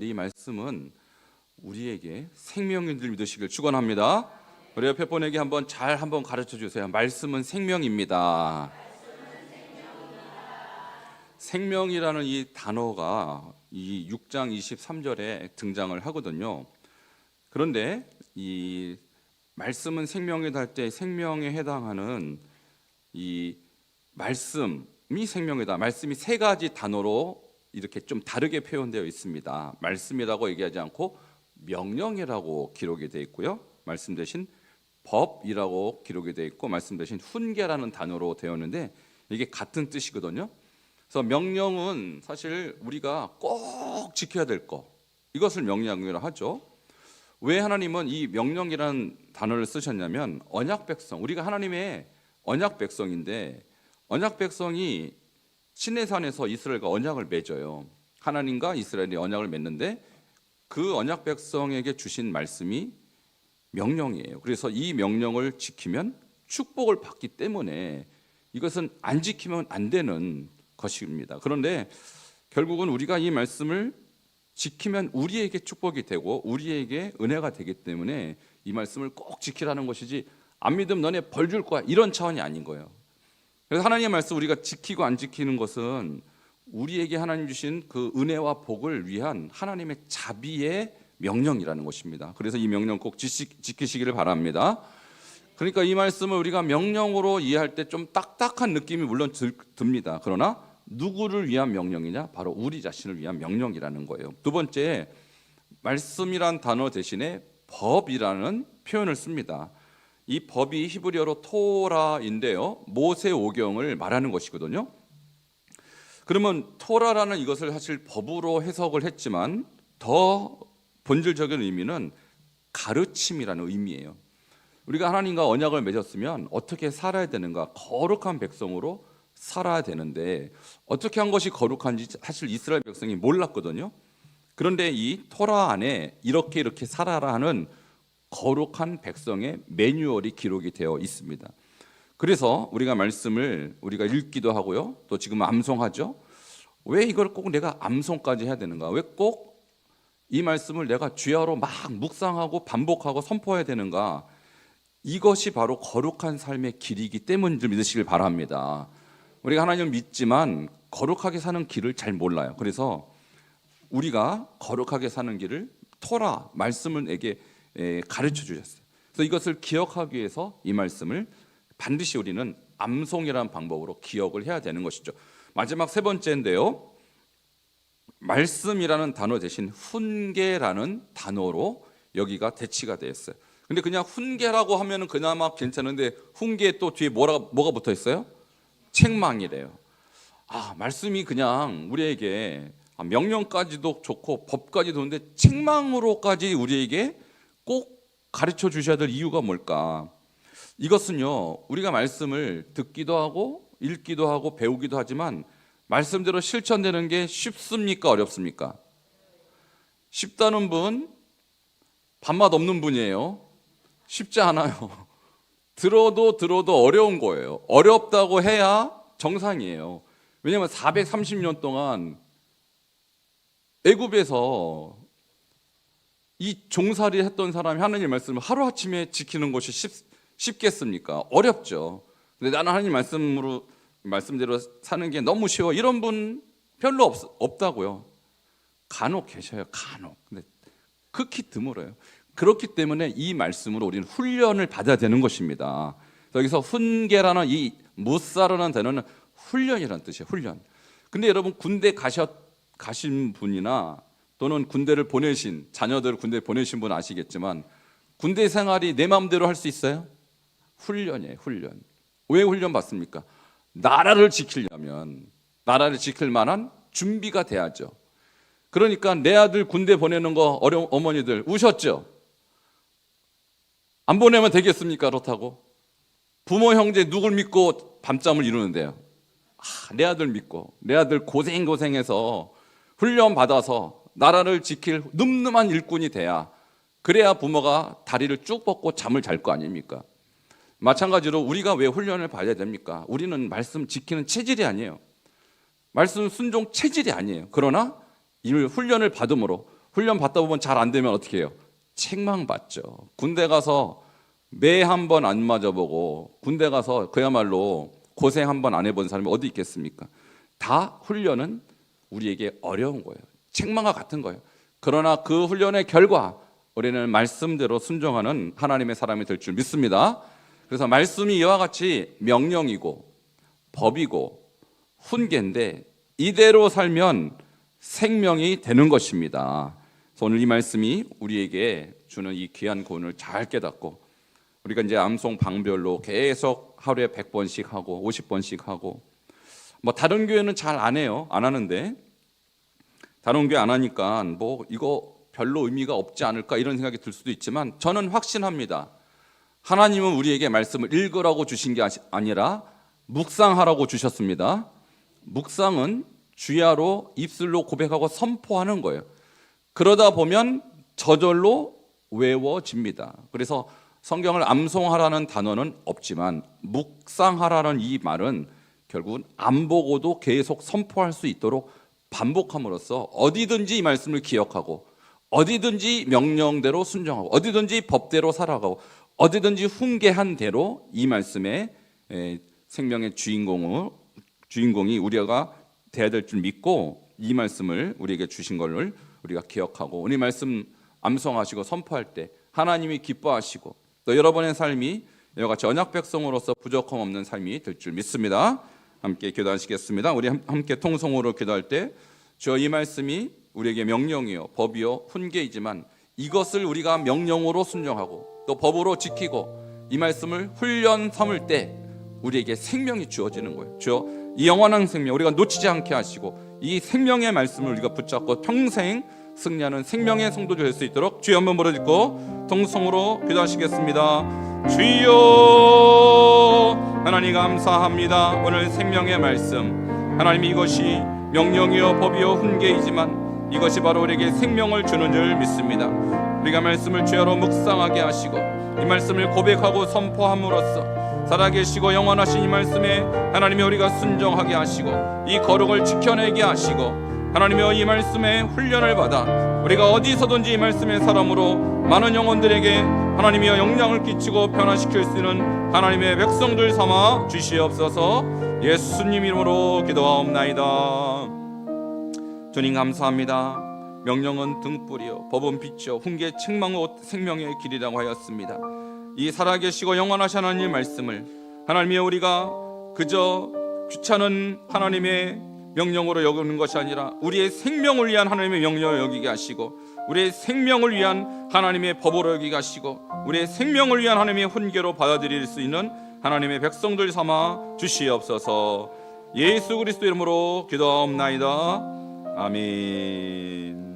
이 말씀은 우리에게 생명인 줄 믿으시길 축원합니다. 우리 옆에 분에게 한번 가르쳐 주세요. 말씀은 생명입니다. 생명이라는 이 단어가 이 6장 23절에 등장을 하거든요. 그런데 이 말씀은 생명이다 할 때 생명에 해당하는 이 말씀이 생명이다. 말씀이 세 가지 단어로 이렇게 좀 다르게 표현되어 있습니다. 말씀이라고 얘기하지 않고 명령이라고 기록이 되어 있고요. 말씀 대신 법이라고 기록이 되어 있고 말씀 대신 훈계라는 단어로 되어 있는데 이게 같은 뜻이거든요. 그래서 명령은 사실 우리가 꼭 지켜야 될 거, 이것을 명령이라고 하죠. 왜 하나님은 이 명령이라는 단어를 쓰셨냐면 언약 백성, 우리가 하나님의 언약 백성인데 언약 백성이 시내산에서 이스라엘과 언약을 맺어요. 하나님과 이스라엘이 언약을 맺는데 그 언약 백성에게 주신 말씀이 명령이에요. 그래서 이 명령을 지키면 축복을 받기 때문에 이것은 안 지키면 안 되는 것입니다. 그런데 결국은 우리가 이 말씀을 지키면 우리에게 축복이 되고 우리에게 은혜가 되기 때문에 이 말씀을 꼭 지키라는 것이지, 안 믿으면 너네 벌 줄 거야, 이런 차원이 아닌 거예요. 그래서 하나님의 말씀 우리가 지키고 안 지키는 것은 우리에게 하나님 주신 그 은혜와 복을 위한 하나님의 자비의 명령이라는 것입니다. 그래서 이 명령 꼭 지키시기를 바랍니다. 그러니까 이 말씀을 우리가 명령으로 이해할 때 좀 딱딱한 느낌이 물론 듭니다. 그러나 누구를 위한 명령이냐? 바로 우리 자신을 위한 명령이라는 거예요. 두 번째, 말씀이란 단어 대신에 법이라는 표현을 씁니다. 이 법이 히브리어로 토라인데요, 모세오경을 말하는 것이거든요. 그러면 토라라는 이것을 사실 법으로 해석을 했지만 더 본질적인 의미는 가르침이라는 의미예요. 우리가 하나님과 언약을 맺었으면 어떻게 살아야 되는가, 거룩한 백성으로 살아야 되는데 어떻게 한 것이 거룩한지 사실 이스라엘 백성이 몰랐거든요. 그런데 이 토라 안에 이렇게 살아라 하는 거룩한 백성의 매뉴얼이 기록이 되어 있습니다. 그래서 우리가 말씀을 우리가 읽기도 하고요, 또 지금 암송하죠. 왜 이걸 꼭 내가 암송까지 해야 되는가? 왜 꼭 이 말씀을 내가 주야로 막 묵상하고 반복하고 선포해야 되는가? 이것이 바로 거룩한 삶의 길이기 때문인 줄 믿으시길 바랍니다. 우리가 하나님을 믿지만 거룩하게 사는 길을 잘 몰라요. 그래서 우리가 거룩하게 사는 길을 토라, 말씀을 에게 가르쳐 주셨어요. 그래서 이것을 기억하기 위해서 이 말씀을 반드시 우리는 암송이라는 방법으로 기억을 해야 되는 것이죠. 마지막 세 번째인데요, 말씀이라는 단어 대신 훈계라는 단어로 여기가 대치가 되었어요. 근데 그냥 훈계라고 하면은 그나마 괜찮은데 훈계 또 뒤에 뭐가 붙어 있어요? 책망이래요. 말씀이 그냥 우리에게 명령까지도 좋고 법까지도 좋은데 책망으로까지 우리에게 꼭 가르쳐 주셔야 될 이유가 뭘까? 이것은요, 우리가 말씀을 듣기도 하고 읽기도 하고 배우기도 하지만 말씀대로 실천되는 게 쉽습니까? 어렵습니까? 쉽다는 분, 밥맛 없는 분이에요. 쉽지 않아요. 들어도 어려운 거예요. 어렵다고 해야 정상이에요. 왜냐하면 430년 동안 애굽에서 이 종살이 했던 사람이 하나님의 말씀을 하루아침에 지키는 것이 쉽겠습니까? 어렵죠. 근데 나는 하나님 말씀대로 사는 게 너무 쉬워, 이런 분 별로 없다고요. 간혹 계셔요. 간혹. 근데 극히 드물어요. 그렇기 때문에 이 말씀으로 우리는 훈련을 받아야 되는 것입니다. 여기서 훈계라는 이 무사라는 단어는 훈련이라는 뜻이에요. 훈련. 근데 여러분, 군대 가신 분이나 또는 군대를 보내신 자녀들을 군대에 보내신 분 아시겠지만 군대 생활이 내 마음대로 할 수 있어요? 훈련이에요. 훈련. 왜 훈련 받습니까? 나라를 지키려면 나라를 지킬 만한 준비가 돼야죠. 그러니까 내 아들 군대 보내는 거 어머니들 우셨죠? 안 보내면 되겠습니까? 그렇다고 부모 형제 누굴 믿고 밤잠을 이루는데요? 내 아들 믿고, 내 아들 고생해서 훈련 받아서 나라를 지킬 늠름한 일꾼이 돼야, 그래야 부모가 다리를 쭉 뻗고 잠을 잘 거 아닙니까? 마찬가지로 우리가 왜 훈련을 받아야 됩니까? 우리는 말씀 지키는 체질이 아니에요. 말씀 순종 체질이 아니에요. 그러나 이 훈련을 받음으로 훈련 받다 보면 잘 안 되면 어떻게 해요? 책망받죠. 군대 가서 매 한 번 안 맞아보고 군대 가서 그야말로 고생 한 번 안 해본 사람이 어디 있겠습니까? 다 훈련은 우리에게 어려운 거예요. 책망과 같은 거예요. 그러나 그 훈련의 결과 우리는 말씀대로 순종하는 하나님의 사람이 될 줄 믿습니다. 그래서 말씀이 이와 같이 명령이고 법이고 훈계인데 이대로 살면 생명이 되는 것입니다. 그래서 오늘 이 말씀이 우리에게 주는 이 귀한 교훈을 잘 깨닫고 우리가 이제 암송 방별로 계속 하루에 100번씩 하고 50번씩 하고 뭐 다른 교회는 잘 안 해요. 안 하는데 다른 교회 안 하니까 뭐 이거 별로 의미가 없지 않을까 이런 생각이 들 수도 있지만 저는 확신합니다. 하나님은 우리에게 말씀을 읽으라고 주신 게 아니라 묵상하라고 주셨습니다. 묵상은 주야로 입술로 고백하고 선포하는 거예요. 그러다 보면 저절로 외워집니다. 그래서 성경을 암송하라는 단어는 없지만 묵상하라는 이 말은 결국은 안 보고도 계속 선포할 수 있도록 반복함으로써 어디든지 이 말씀을 기억하고 어디든지 명령대로 순종하고 어디든지 법대로 살아가고 어디든지 훈계한 대로 이 말씀의 생명의 주인공이 우리가 돼야 될 줄 믿고 이 말씀을 우리에게 주신 것을 우리가 기억하고 우리 말씀 암송하시고 선포할 때 하나님이 기뻐하시고 또 여러분의 삶이 이와 같이 언약 백성으로서 부족함 없는 삶이 될 줄 믿습니다. 함께 기도하시겠습니다. 우리 함께 통성으로 기도할 때 주여 이 말씀이 우리에게 명령이요 법이요 훈계이지만 이것을 우리가 명령으로 순종하고 또 법으로 지키고 이 말씀을 훈련 삼을 때 우리에게 생명이 주어지는 거예요. 주여 이 영원한 생명 우리가 놓치지 않게 하시고 이 생명의 말씀을 우리가 붙잡고 평생 승리하는 생명의 성도들 될 수 있도록 주여 한번 부르짖고 통성으로 기도하시겠습니다. 주여 하나님 감사합니다. 오늘 생명의 말씀 하나님 이것이 명령이요 법이요 훈계이지만 이것이 바로 우리에게 생명을 주는 줄 믿습니다. 우리가 말씀을 주야로 묵상하게 하시고 이 말씀을 고백하고 선포함으로써 살아계시고 영원하신 이 말씀에 하나님이 우리가 순종하게 하시고 이 거룩을 지켜내게 하시고 하나님의 이 말씀에 훈련을 받아 우리가 어디서든지 이 말씀의 사람으로 많은 영혼들에게 하나님이여 영향을 끼치고 변화시킬 수 있는 하나님의 백성들 삼아 주시옵소서. 예수님 이름으로 기도하옵나이다. 주님 감사합니다. 명령은 등불이요 법은 빛이요 훈계 책망은 생명의 길이라고 하였습니다. 이 살아계시고 영원하신 하나님의 말씀을 하나님이여 우리가 그저 귀찮은 하나님의 명령으로 여기는 것이 아니라 우리의 생명을 위한 하나님의 명령을 여기게 하시고 우리의 생명을 위한 하나님의 법으로 여기게 하시고 우리의 생명을 위한 하나님의 훈계로 받아들일 수 있는 하나님의 백성들 삼아 주시옵소서. 예수 그리스도 이름으로 기도하옵나이다. 아멘.